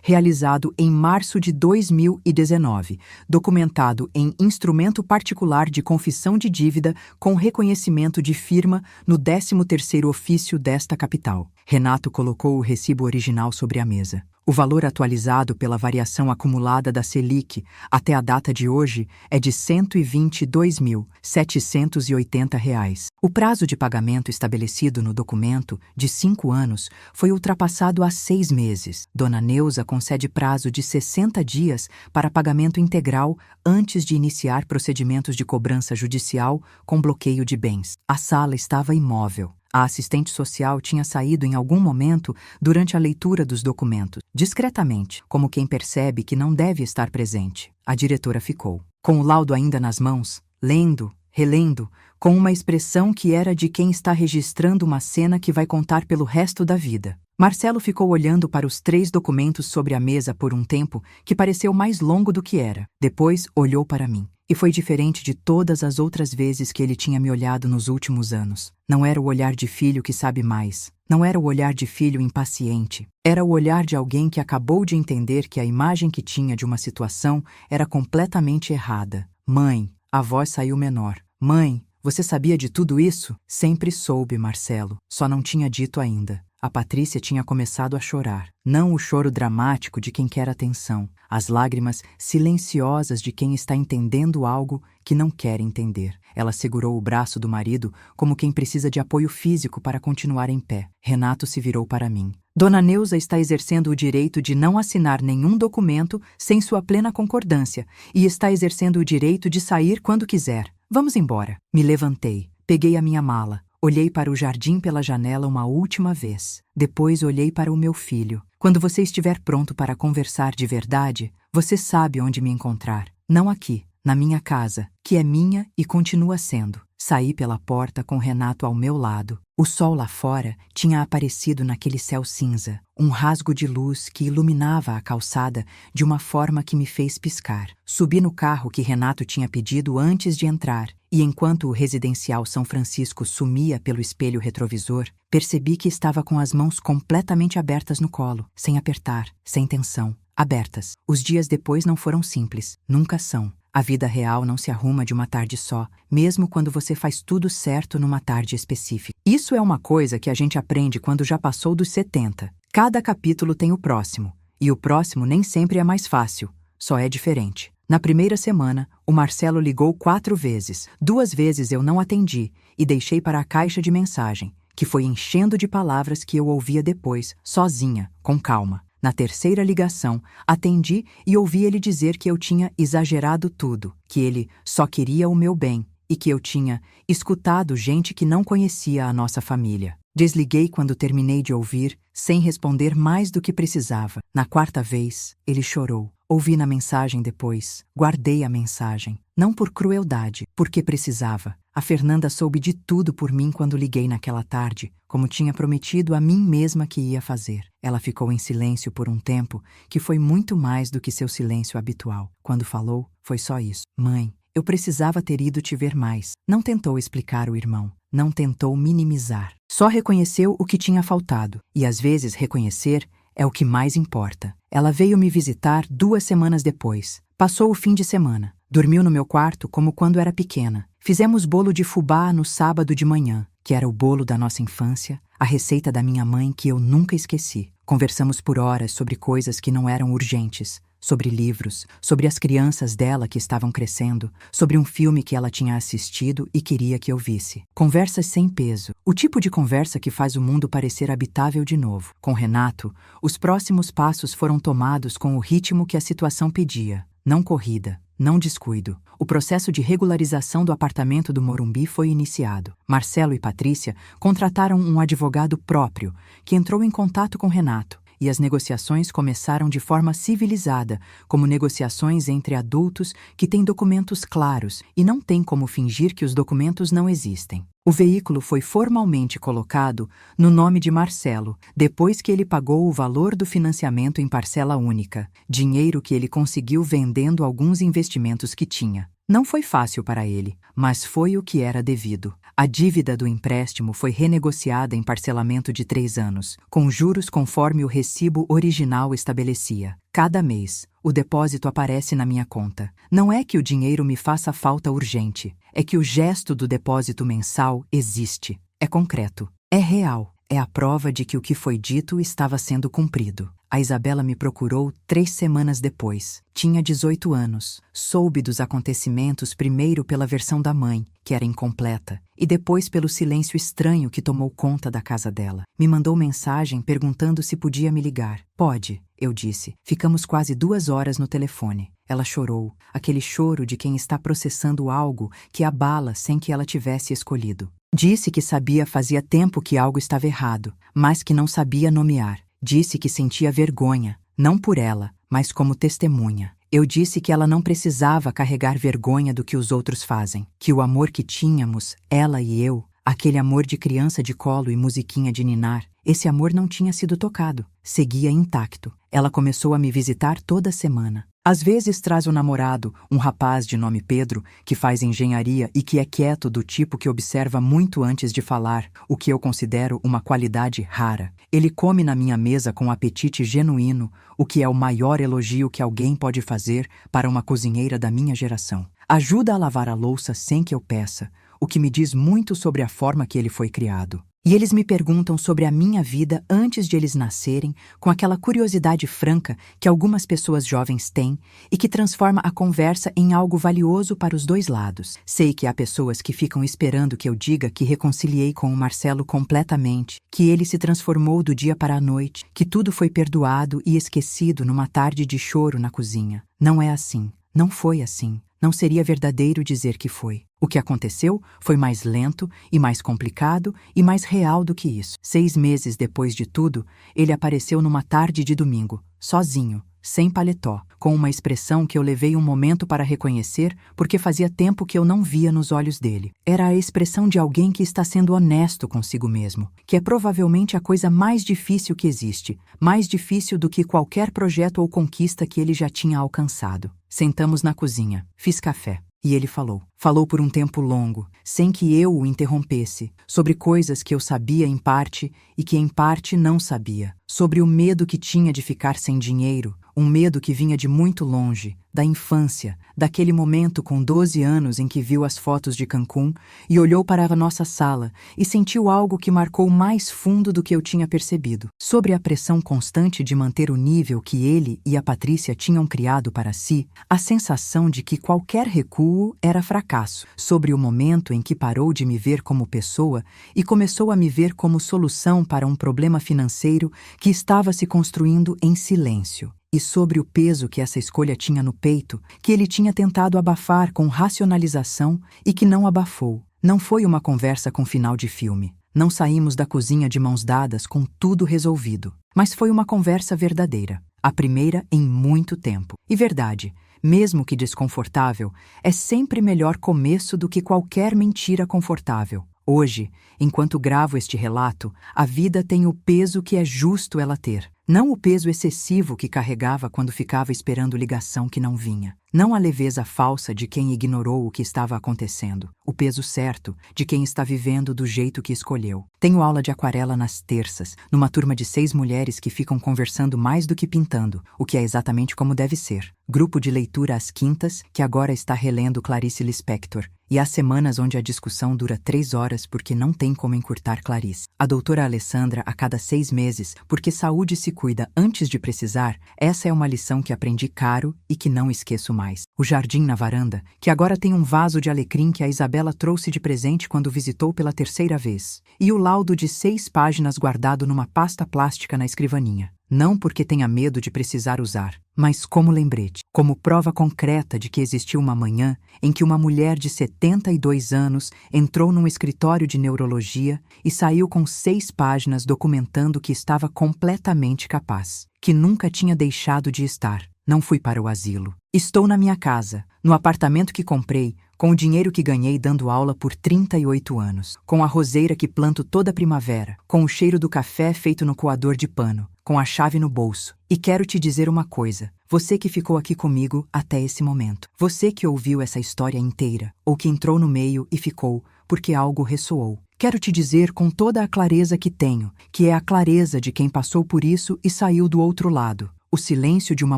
realizado em março de 2019, documentado em instrumento particular de confissão de dívida com reconhecimento de firma no 13º ofício desta capital. Renato colocou o recibo original sobre a mesa. O valor atualizado pela variação acumulada da Selic até a data de hoje é de R$ 122.780. O prazo de pagamento estabelecido no documento, de 5 anos, foi ultrapassado há 6 meses. Dona Neuza concede prazo de 60 dias para pagamento integral antes de iniciar procedimentos de cobrança judicial com bloqueio de bens. A sala estava imóvel. A assistente social tinha saído em algum momento durante a leitura dos documentos, discretamente, como quem percebe que não deve estar presente. A diretora ficou, com o laudo ainda nas mãos, lendo, relendo, com uma expressão que era de quem está registrando uma cena que vai contar pelo resto da vida. Marcelo ficou olhando para os 3 documentos sobre a mesa por um tempo que pareceu mais longo do que era. Depois olhou para mim. E foi diferente de todas as outras vezes que ele tinha me olhado nos últimos anos. Não era o olhar de filho que sabe mais. Não era o olhar de filho impaciente. Era o olhar de alguém que acabou de entender que a imagem que tinha de uma situação era completamente errada. Mãe, a voz saiu menor. Mãe, você sabia de tudo isso? Sempre soube, Marcelo. Só não tinha dito ainda. A Patrícia tinha começado a chorar. Não o choro dramático de quem quer atenção, as lágrimas silenciosas de quem está entendendo algo que não quer entender. Ela segurou o braço do marido como quem precisa de apoio físico para continuar em pé. Renato se virou para mim. Dona Neuza está exercendo o direito de não assinar nenhum documento sem sua plena concordância e está exercendo o direito de sair quando quiser. Vamos embora. Me levantei, peguei a minha mala. Olhei para o jardim pela janela uma última vez. Depois olhei para o meu filho. Quando você estiver pronto para conversar de verdade, você sabe onde me encontrar. Não aqui, na minha casa, que é minha e continua sendo. Saí pela porta com Renato ao meu lado. O sol lá fora tinha aparecido naquele céu cinza, um rasgo de luz que iluminava a calçada de uma forma que me fez piscar. Subi no carro que Renato tinha pedido antes de entrar, e enquanto o residencial São Francisco sumia pelo espelho retrovisor, percebi que estava com as mãos completamente abertas no colo, sem apertar, sem tensão, abertas. Os dias depois não foram simples, nunca são. A vida real não se arruma de uma tarde só, mesmo quando você faz tudo certo numa tarde específica. Isso é uma coisa que a gente aprende quando já passou dos 70. Cada capítulo tem o próximo, e o próximo nem sempre é mais fácil, só é diferente. Na primeira semana, o Marcelo ligou 4 vezes. 2 vezes eu não atendi e deixei para a caixa de mensagem, que foi enchendo de palavras que eu ouvia depois, sozinha, com calma. Na terceira ligação, atendi e ouvi ele dizer que eu tinha exagerado tudo, que ele só queria o meu bem e que eu tinha escutado gente que não conhecia a nossa família. Desliguei quando terminei de ouvir, sem responder mais do que precisava. Na 4ª vez, ele chorou. Ouvi na mensagem depois. Guardei a mensagem. Não por crueldade, porque precisava. A Fernanda soube de tudo por mim quando liguei naquela tarde, como tinha prometido a mim mesma que ia fazer. Ela ficou em silêncio por um tempo, que foi muito mais do que seu silêncio habitual. Quando falou, foi só isso. Mãe, eu precisava ter ido te ver mais. Não tentou explicar o irmão. Não tentou minimizar. Só reconheceu o que tinha faltado. E às vezes reconhecer é o que mais importa. Ela veio me visitar 2 semanas depois. Passou o fim de semana. Dormiu no meu quarto como quando era pequena. Fizemos bolo de fubá no sábado de manhã, que era o bolo da nossa infância, a receita da minha mãe que eu nunca esqueci. Conversamos por horas sobre coisas que não eram urgentes, sobre livros, sobre as crianças dela que estavam crescendo, sobre um filme que ela tinha assistido e queria que eu visse. Conversas sem peso, o tipo de conversa que faz o mundo parecer habitável de novo. Com Renato, os próximos passos foram tomados com o ritmo que a situação pedia, não corrida. Não descuido. O processo de regularização do apartamento do Morumbi foi iniciado. Marcelo e Patrícia contrataram um advogado próprio, que entrou em contato com Renato, e as negociações começaram de forma civilizada, como negociações entre adultos que têm documentos claros e não têm como fingir que os documentos não existem. O veículo foi formalmente colocado no nome de Marcelo, depois que ele pagou o valor do financiamento em parcela única, dinheiro que ele conseguiu vendendo alguns investimentos que tinha. Não foi fácil para ele, mas foi o que era devido. A dívida do empréstimo foi renegociada em parcelamento de 3 anos, com juros conforme o recibo original estabelecia. Cada mês, o depósito aparece na minha conta. Não é que o dinheiro me faça falta urgente, é que o gesto do depósito mensal existe, é concreto, é real, é a prova de que o que foi dito estava sendo cumprido. A Isabela me procurou 3 semanas depois. Tinha 18 anos. Soube dos acontecimentos primeiro pela versão da mãe, que era incompleta, e depois pelo silêncio estranho que tomou conta da casa dela. Me mandou mensagem perguntando se podia me ligar. Pode, eu disse. Ficamos quase 2 horas no telefone. Ela chorou, aquele choro de quem está processando algo que abala sem que ela tivesse escolhido. Disse que sabia fazia tempo que algo estava errado, mas que não sabia nomear. Disse que sentia vergonha, não por ela, mas como testemunha. Eu disse que ela não precisava carregar vergonha do que os outros fazem, que o amor que tínhamos, ela e eu, aquele amor de criança de colo e musiquinha de ninar, esse amor não tinha sido tocado, seguia intacto. Ela começou a me visitar toda semana. Às vezes traz o namorado, um rapaz de nome Pedro, que faz engenharia e que é quieto do tipo que observa muito antes de falar, o que eu considero uma qualidade rara. Ele come na minha mesa com apetite genuíno, o que é o maior elogio que alguém pode fazer para uma cozinheira da minha geração. Ajuda a lavar a louça sem que eu peça, o que me diz muito sobre a forma que ele foi criado. E eles me perguntam sobre a minha vida antes de eles nascerem, com aquela curiosidade franca que algumas pessoas jovens têm e que transforma a conversa em algo valioso para os dois lados. Sei que há pessoas que ficam esperando que eu diga que reconciliei com o Marcelo completamente, que ele se transformou do dia para a noite, que tudo foi perdoado e esquecido numa tarde de choro na cozinha. Não é assim. Não foi assim. Não seria verdadeiro dizer que foi. O que aconteceu foi mais lento e mais complicado e mais real do que isso. 6 meses depois de tudo, ele apareceu numa tarde de domingo, sozinho, sem paletó, com uma expressão que eu levei um momento para reconhecer porque fazia tempo que eu não via nos olhos dele. Era a expressão de alguém que está sendo honesto consigo mesmo, que é provavelmente a coisa mais difícil que existe, mais difícil do que qualquer projeto ou conquista que ele já tinha alcançado. Sentamos na cozinha, fiz café. E ele falou. Falou por um tempo longo, sem que eu o interrompesse, sobre coisas que eu sabia em parte e que em parte não sabia. Sobre o medo que tinha de ficar sem dinheiro, um medo que vinha de muito longe, da infância, daquele momento com 12 anos em que viu as fotos de Cancún e olhou para a nossa sala e sentiu algo que marcou mais fundo do que eu tinha percebido. Sobre a pressão constante de manter o nível que ele e a Patrícia tinham criado para si, a sensação de que qualquer recuo era fracasso. Sobre o momento em que parou de me ver como pessoa e começou a me ver como solução para um problema financeiro que estava se construindo em silêncio. E sobre o peso que essa escolha tinha no peito, que ele tinha tentado abafar com racionalização e que não abafou. Não foi uma conversa com final de filme. Não saímos da cozinha de mãos dadas com tudo resolvido. Mas foi uma conversa verdadeira. A primeira em muito tempo. E verdade, mesmo que desconfortável, é sempre melhor começo do que qualquer mentira confortável. Hoje, enquanto gravo este relato, a vida tem o peso que é justo ela ter. Não o peso excessivo que carregava quando ficava esperando ligação que não vinha. Não a leveza falsa de quem ignorou o que estava acontecendo. O peso certo de quem está vivendo do jeito que escolheu. Tenho aula de aquarela nas terças, numa turma de 6 mulheres que ficam conversando mais do que pintando, o que é exatamente como deve ser. Grupo de leitura às quintas, que agora está relendo Clarice Lispector. E há semanas onde a discussão dura 3 horas porque não tem como encurtar Clarice. A doutora Alessandra a cada 6 meses, porque saúde se cuida antes de precisar, essa é uma lição que aprendi caro e que não esqueço mais. O jardim na varanda, que agora tem um vaso de alecrim que a Isabela trouxe de presente quando visitou pela 3ª vez. E o laudo de 6 páginas guardado numa pasta plástica na escrivaninha. Não porque tenha medo de precisar usar, mas como lembrete, como prova concreta de que existiu uma manhã em que uma mulher de 72 anos entrou num escritório de neurologia e saiu com 6 páginas documentando que estava completamente capaz, que nunca tinha deixado de estar. Não fui para o asilo. Estou na minha casa, no apartamento que comprei, com o dinheiro que ganhei dando aula por 38 anos, com a roseira que planto toda primavera, com o cheiro do café feito no coador de pano, com a chave no bolso. E quero te dizer uma coisa, você que ficou aqui comigo até esse momento, você que ouviu essa história inteira, ou que entrou no meio e ficou, porque algo ressoou. Quero te dizer com toda a clareza que tenho, que é a clareza de quem passou por isso e saiu do outro lado. O silêncio de uma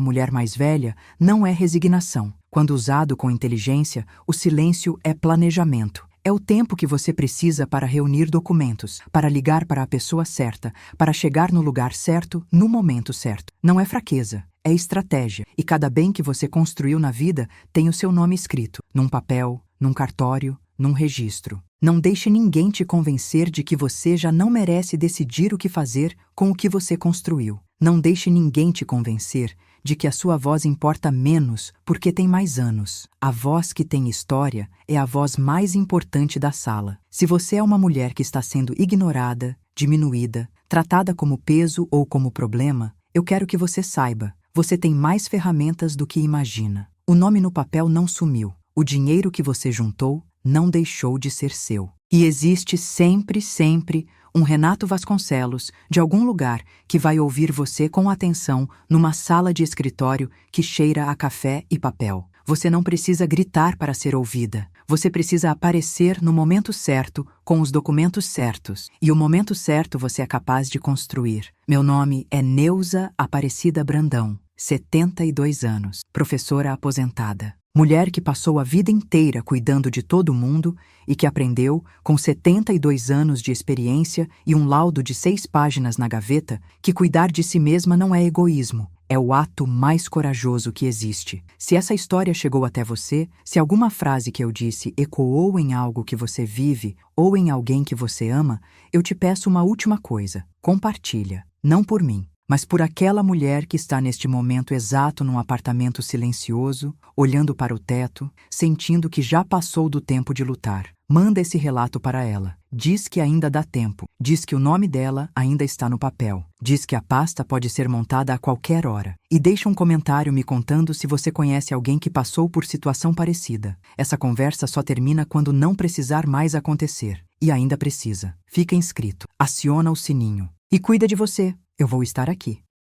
mulher mais velha não é resignação. Quando usado com inteligência, o silêncio é planejamento. É o tempo que você precisa para reunir documentos, para ligar para a pessoa certa, para chegar no lugar certo, no momento certo. Não é fraqueza, é estratégia. E cada bem que você construiu na vida tem o seu nome escrito, num papel, num cartório, num registro. Não deixe ninguém te convencer de que você já não merece decidir o que fazer com o que você construiu. Não deixe ninguém te convencer de que a sua voz importa menos porque tem mais anos. A voz que tem história é a voz mais importante da sala. Se você é uma mulher que está sendo ignorada, diminuída, tratada como peso ou como problema, eu quero que você saiba, você tem mais ferramentas do que imagina. O nome no papel não sumiu. O dinheiro que você juntou não deixou de ser seu. E existe sempre, sempre um Renato Vasconcelos, de algum lugar, que vai ouvir você com atenção numa sala de escritório que cheira a café e papel. Você não precisa gritar para ser ouvida. Você precisa aparecer no momento certo, com os documentos certos. E o momento certo você é capaz de construir. Meu nome é Neuza Aparecida Brandão, 72 anos, professora aposentada. Mulher que passou a vida inteira cuidando de todo mundo e que aprendeu, com 72 anos de experiência e um laudo de 6 páginas na gaveta, que cuidar de si mesma não é egoísmo, é o ato mais corajoso que existe. Se essa história chegou até você, se alguma frase que eu disse ecoou em algo que você vive ou em alguém que você ama, eu te peço uma última coisa: compartilha, não por mim, mas por aquela mulher que está neste momento exato num apartamento silencioso, olhando para o teto, sentindo que já passou do tempo de lutar. Manda esse relato para ela. Diz que ainda dá tempo. Diz que o nome dela ainda está no papel. Diz que a pasta pode ser montada a qualquer hora. E deixa um comentário me contando se você conhece alguém que passou por situação parecida. Essa conversa só termina quando não precisar mais acontecer. E ainda precisa. Fica inscrito. Aciona o sininho. E cuida de você. Eu vou estar aqui.